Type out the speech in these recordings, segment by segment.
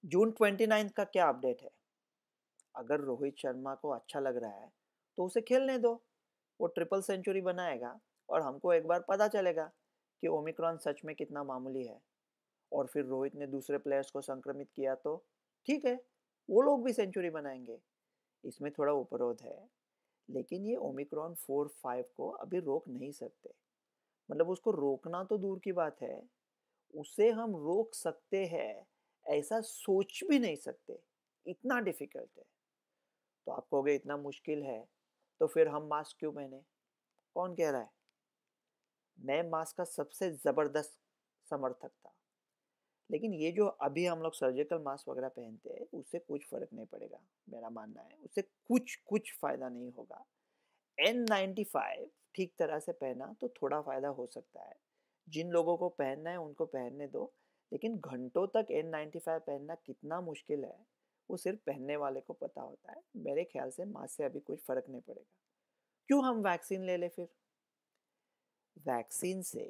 जून 29 का क्या अपडेट है? अगर रोहित शर्मा को अच्छा लग रहा है तो उसे खेलने दो। वो ट्रिपल सेंचुरी बनाएगा और हमको एक बार पता चलेगा कि ओमिक्रॉन सच में कितना मामूली है। और फिर रोहित ने दूसरे प्लेयर्स को संक्रमित किया तो ठीक है, वो लोग भी सेंचुरी बनाएंगे। इसमें थोड़ा उपरोध है, लेकिन ये ओमिक्रॉन 4-5 को अभी रोक नहीं सकते। मतलब उसको रोकना तो दूर की बात है, उसे हम रोक सकते हैं ऐसा सोच भी नहीं सकते। इतना डिफिकल्ट है। तो आप कहोगे इतना मुश्किल है तो फिर हम मास्क क्यों पहने? कौन कह रहा है? मैं मास्क का सबसे ज़बरदस्त समर्थक था, लेकिन ये जो अभी हम लोग सर्जिकल मास्क वगैरह पहनते हैं उससे कुछ फ़र्क नहीं पड़ेगा। मेरा मानना है उससे कुछ कुछ फ़ायदा नहीं होगा। N95 ठीक तरह से पहना तो थोड़ा फ़ायदा हो सकता है। जिन लोगों को पहनना है उनको पहनने दो, लेकिन घंटों तक N95 पहनना कितना मुश्किल है वो सिर्फ पहनने वाले को पता होता है। मेरे ख्याल से मास्क से अभी कुछ फ़र्क नहीं पड़ेगा। क्यों हम वैक्सीन ले ले फिर? वैक्सीन से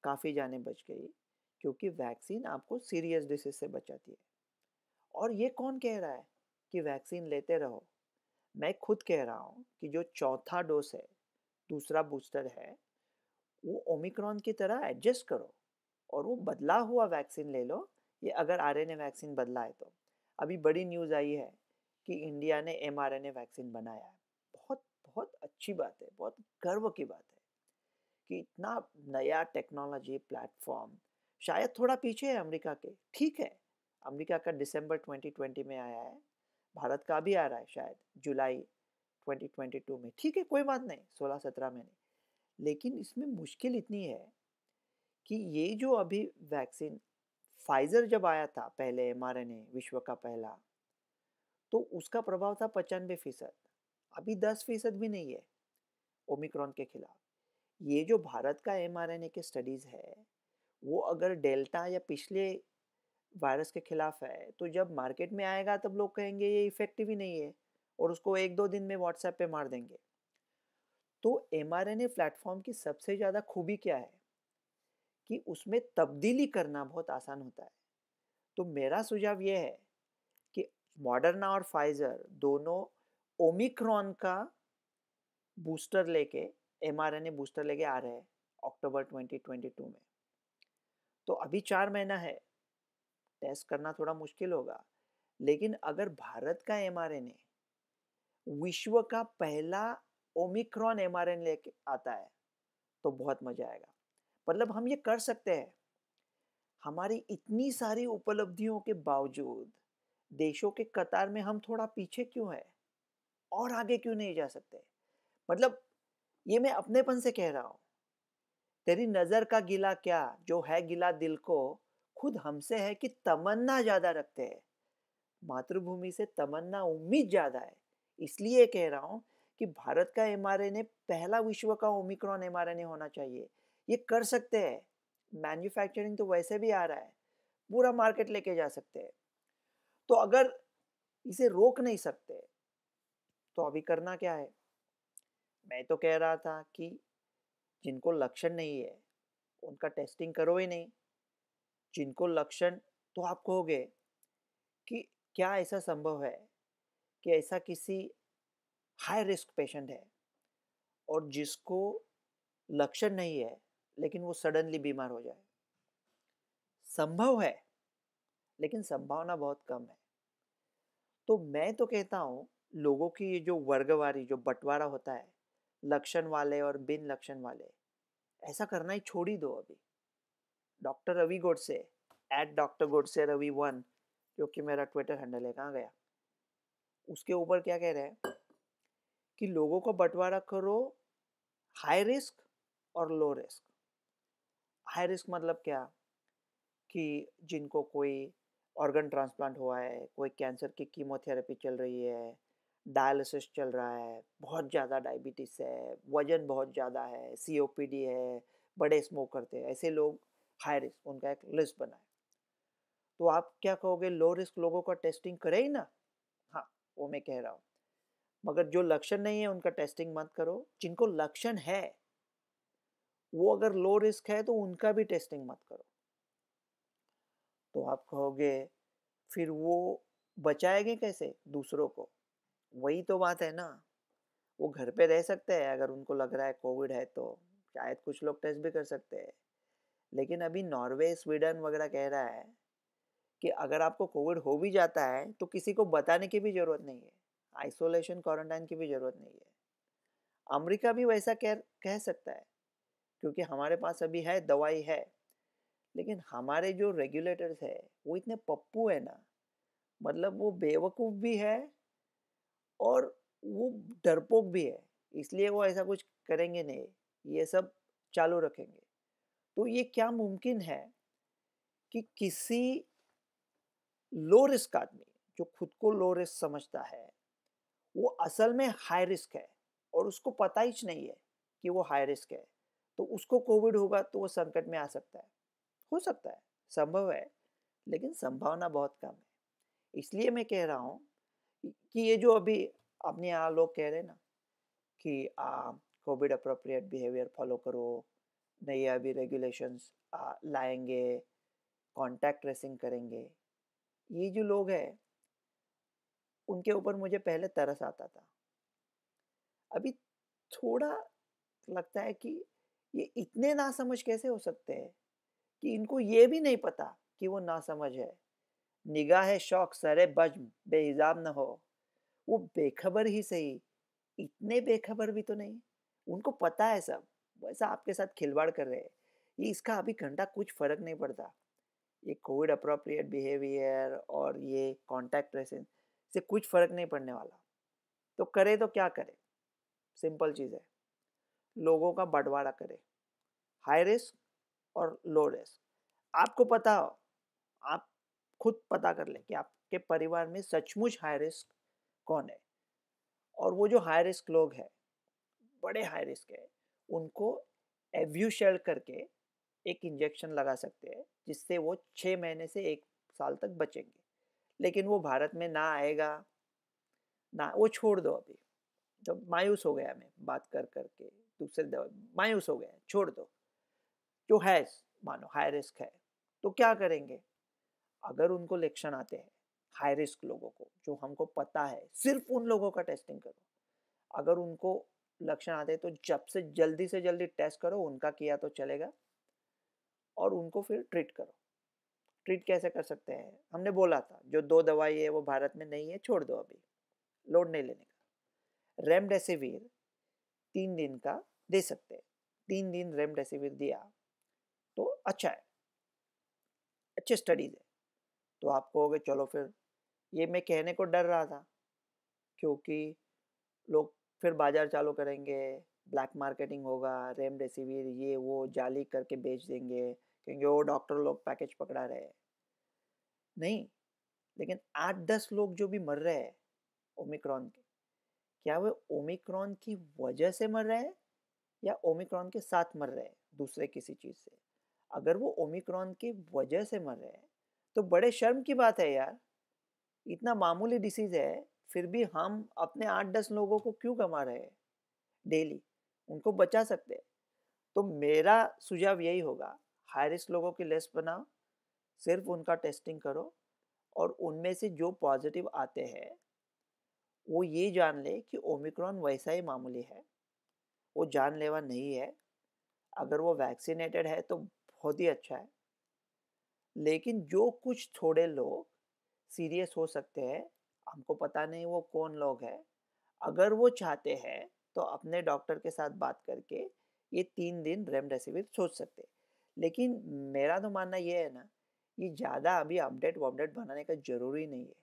काफ़ी जानें बच गई, क्योंकि वैक्सीन आपको सीरियस डिसीज से बचाती है। और ये कौन कह रहा है कि वैक्सीन लेते रहो? मैं खुद कह रहा हूँ कि जो चौथा डोज है, दूसरा बूस्टर है, वो ओमिक्रॉन की तरह एडजस्ट करो और वो बदला हुआ वैक्सीन ले लो। ये अगर आरएनए वैक्सीन बदला है तो अभी बड़ी न्यूज़ आई है कि इंडिया ने एमआरएनए वैक्सीन बनाया है। बहुत बहुत अच्छी बात है, बहुत गर्व की बात है कि इतना नया टेक्नोलॉजी प्लेटफॉर्म। शायद थोड़ा पीछे है अमेरिका के, ठीक है। अमेरिका का दिसंबर 2020 में आया है, भारत का भी आ रहा है शायद जुलाई 2022 में, ठीक है, कोई बात नहीं, 16-17 में नहीं। लेकिन इसमें मुश्किल इतनी है कि ये जो अभी वैक्सीन फाइजर जब आया था पहले एमआरएनए विश्व का पहला, तो उसका प्रभाव था 95%। अभी 10% भी नहीं है ओमिक्रॉन के खिलाफ। ये जो भारत का एमआरएनए के स्टडीज़ है, वो अगर डेल्टा या पिछले वायरस के खिलाफ है तो जब मार्केट में आएगा तब लोग कहेंगे ये इफेक्टिव ही नहीं है और उसको 1-2 दिन में व्हाट्सएप पे मार देंगे। तो एमआरएनए प्लेटफॉर्म की सबसे ज़्यादा खूबी क्या है कि उसमें तब्दीली करना बहुत आसान होता है। तो मेरा सुझाव ये है कि मॉडर्ना और फाइजर दोनों ओमिक्रॉन का बूस्टर लेके, एमआरएनए बूस्टर लेके आ रहे हैं अक्टूबर 2022 में। तो अभी 4 महीना है, टेस्ट करना थोड़ा मुश्किल होगा, लेकिन अगर भारत का एमआरएनए विश्व का पहला ओमिक्रॉन एमआरएनए लेके आता है तो बहुत मजा आएगा। मतलब हम ये कर सकते हैं। हमारी इतनी सारी उपलब्धियों के बावजूद देशों के कतार में हम थोड़ा पीछे क्यों है? और आगे क्यों नहीं जा सकते? मतलब ये मैं अपनेपन से कह रहा हूँ। तेरी नजर का गिला क्या, जो है गिला दिल को, खुद हमसे है कि तमन्ना ज्यादा रखते हैं। मातृभूमि से तमन्ना उम्मीद ज्यादा है। इसलिए कह रहा हूँ कि भारत का एमआरएनए पहला विश्व का ओमिक्रॉन एमआरएनए होना चाहिए। ये कर सकते हैं। मैन्युफैक्चरिंग तो वैसे भी आ रहा है, पूरा मार्केट लेके जा सकते हैं। तो अगर इसे रोक नहीं सकते तो अभी करना क्या है? मैं तो कह रहा था कि जिनको लक्षण नहीं है उनका टेस्टिंग करो ही नहीं। जिनको लक्षण, तो आप कहोगे कि क्या ऐसा संभव है कि ऐसा किसी हाई रिस्क पेशेंट है और जिसको लक्षण नहीं है लेकिन वो सडनली बीमार हो जाए? संभव है, लेकिन संभावना बहुत कम है। तो मैं तो कहता हूँ लोगों की ये जो वर्गवारी, जो बंटवारा होता है लक्षण वाले और बिन लक्षण वाले, ऐसा करना ही छोड़ ही दो अभी। डॉक्टर रवि गोडसे, @डॉक्टर गोडसे रवि 1, जो कि मेरा ट्विटर हैंडल है, कहाँ गया? उसके ऊपर क्या कह रहे हैं कि लोगों को बंटवारा करो हाई रिस्क और लो रिस्क। हाई रिस्क मतलब क्या? कि जिनको कोई ऑर्गन ट्रांसप्लांट हुआ है, कोई कैंसर की कीमोथेरेपी चल रही है, डायलिसिस चल रहा है, बहुत ज़्यादा डायबिटीज़ है, वजन बहुत ज़्यादा है, सीओपीडी है, बड़े स्मोकर थे, ऐसे लोग हाई रिस्क, उनका एक लिस्ट बना है। तो आप क्या कहोगे, लो रिस्क लोगों का टेस्टिंग करे ही ना? हाँ, वो मैं कह रहा हूँ। मगर जो लक्षण नहीं है उनका टेस्टिंग मत करो। जिनको लक्षण है वो अगर लो रिस्क है तो उनका भी टेस्टिंग मत करो। तो आप कहोगे फिर वो बचाएंगे कैसे दूसरों को? वही तो बात है ना। वो घर पे रह सकते हैं, अगर उनको लग रहा है कोविड है तो शायद कुछ लोग टेस्ट भी कर सकते हैं। लेकिन अभी नॉर्वे, स्वीडन वगैरह कह रहा है कि अगर आपको कोविड हो भी जाता है तो किसी को बताने की भी ज़रूरत नहीं है। आइसोलेशन, क्वारंटाइन की भी ज़रूरत नहीं है। अमेरिका भी वैसा कह सकता है, क्योंकि हमारे पास अभी है, दवाई है। लेकिन हमारे जो रेगुलेटर्स है वो इतने पप्पू है ना, मतलब वो बेवकूफ़ भी है और वो डरपोक भी है। इसलिए वो ऐसा कुछ करेंगे नहीं, ये सब चालू रखेंगे। तो ये क्या मुमकिन है कि किसी लो रिस्क आदमी, जो खुद को लो रिस्क समझता है, वो असल में हाई रिस्क है और उसको पता ही नहीं है कि वो हाई रिस्क है, तो उसको कोविड होगा तो वो संकट में आ सकता है। हो सकता है, संभव है, लेकिन संभावना बहुत कम है। इसलिए मैं कह रहा हूँ कि ये जो अभी अपने यहाँ लोग कह रहे हैं ना कि कोविड अप्रोप्रिएट बिहेवियर फॉलो करो, नए अभी रेगुलेशंस लाएंगे, कॉन्टैक्ट ट्रेसिंग करेंगे, ये जो लोग हैं उनके ऊपर मुझे पहले तरस आता था। अभी थोड़ा लगता है कि ये इतने नासमझ कैसे हो सकते हैं कि इनको ये भी नहीं पता कि वो नासमझ है। निगाहे शौक सरे बज्म बेहिजाब न हो, वो बेखबर ही सही, इतने बेखबर भी तो नहीं। उनको पता है सब, वैसा आपके साथ खिलवाड़ कर रहे हैं। ये इसका अभी घंटा कुछ फर्क नहीं पड़ता। ये कोविड अप्रोप्रिएट बिहेवियर और ये कॉन्टैक्ट ट्रेसिंग से कुछ फर्क नहीं पड़ने वाला। तो करे तो क्या करे? सिंपल चीज़ है, लोगों का बंटवारा करे, हाई रिस्क और लो रिस्क। आपको पता हो, आप खुद पता कर लें कि आपके परिवार में सचमुच हाई रिस्क कौन है। और वो जो हाई रिस्क लोग हैं, बड़े हाई रिस्क है, उनको एव्यूशेल्ड करके एक इंजेक्शन लगा सकते हैं, जिससे वो 6 महीने से 1 साल तक बचेंगे। लेकिन वो भारत में ना आएगा ना, वो छोड़ दो अभी। जब मायूस हो गया मैं बात कर करके, दूसरे दवा मायूस हो गया, छोड़ दो। जो है, मानो हाई रिस्क है, तो क्या करेंगे? अगर उनको लक्षण आते हैं, हाई रिस्क लोगों को जो हमको पता है, सिर्फ उन लोगों का टेस्टिंग करो। अगर उनको लक्षण आते हैं तो जब से जल्दी टेस्ट करो, उनका किया तो चलेगा, और उनको फिर ट्रीट करो। ट्रीट कैसे कर सकते हैं? हमने बोला था जो 2 दवाई है वो भारत में नहीं है, छोड़ दो अभी, लोड नहीं लेने का। रेमडेसिविर 3 दिन का दे सकते हैं, 3 दिन रेमडेसिविर दिया तो अच्छा है, अच्छे स्टडीज है। तो आप कहोगे चलो फिर, ये मैं कहने को डर रहा था, क्योंकि लोग फिर बाजार चालू करेंगे, ब्लैक मार्केटिंग होगा, रेमडेसिविर ये वो जाली करके बेच देंगे, क्योंकि वो डॉक्टर लोग पैकेज पकड़ा रहे हैं। नहीं, लेकिन 8-10 लोग जो भी मर रहे हैं ओमिक्रॉन के, क्या वो ओमिक्रॉन की वजह से मर रहे हैं या ओमिक्रॉन के साथ मर रहे हैं दूसरे किसी चीज़ से? अगर वो ओमिक्रॉन की वजह से मर रहे हैं तो बड़े शर्म की बात है यार। इतना मामूली डिसीज़ है, फिर भी हम अपने 8-10 लोगों को क्यों गंवा रहे हैं डेली? उनको बचा सकते हैं। तो मेरा सुझाव यही होगा, हाई रिस्क लोगों की लिस्ट बनाओ, सिर्फ उनका टेस्टिंग करो, और उनमें से जो पॉजिटिव आते हैं वो ये जान ले कि ओमिक्रॉन वैसा ही मामूली है, वो जानलेवा नहीं है। अगर वो वैक्सीनेटेड है तो बहुत ही अच्छा है। लेकिन जो कुछ थोड़े लोग सीरियस हो सकते हैं, हमको पता नहीं वो कौन लोग हैं, अगर वो चाहते हैं तो अपने डॉक्टर के साथ बात करके ये 3 दिन रेमडेसिविर सोच सकते हैं। लेकिन मेरा तो मानना ये है ना, ये ज़्यादा अभी अपडेट वपडेट बनाने का ज़रूरी नहीं है।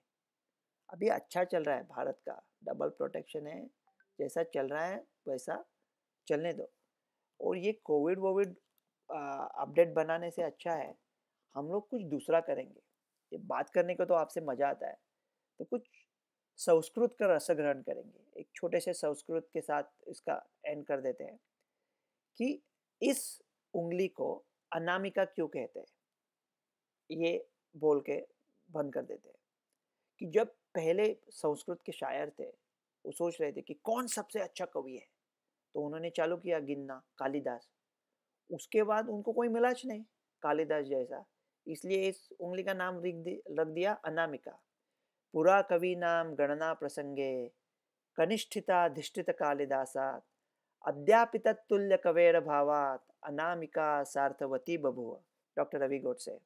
अभी अच्छा चल रहा है भारत का, डबल प्रोटेक्शन है, जैसा चल रहा है वैसा चलने दो। और ये कोविड वोविड अपडेट बनाने से अच्छा है हम लोग कुछ दूसरा करेंगे। ये बात करने को तो आपसे मज़ा आता है, तो कुछ संस्कृत का रस ग्रहण करेंगे। एक छोटे से संस्कृत के साथ इसका एंड कर देते हैं कि इस उंगली को अनामिका क्यों कहते हैं, ये बोल के बंद कर देते हैं। कि जब पहले संस्कृत के शायर थे, वो सोच रहे थे कि कौन सबसे अच्छा कवि है, तो उन्होंने चालू किया गिनना, कालिदास। उसके बाद उनको कोई मिला नहीं कालिदास जैसा, इसलिए इस उंगली का नाम रख दिया अनामिका। पुरा कवि नाम गणना प्रसंगे कनिष्ठिताधिष्ठित कालिदासात् अद्यापिततुल्य कवेर भावात् अनामिका सार्थवती बभूव। डॉक्टर रवि गोडसे।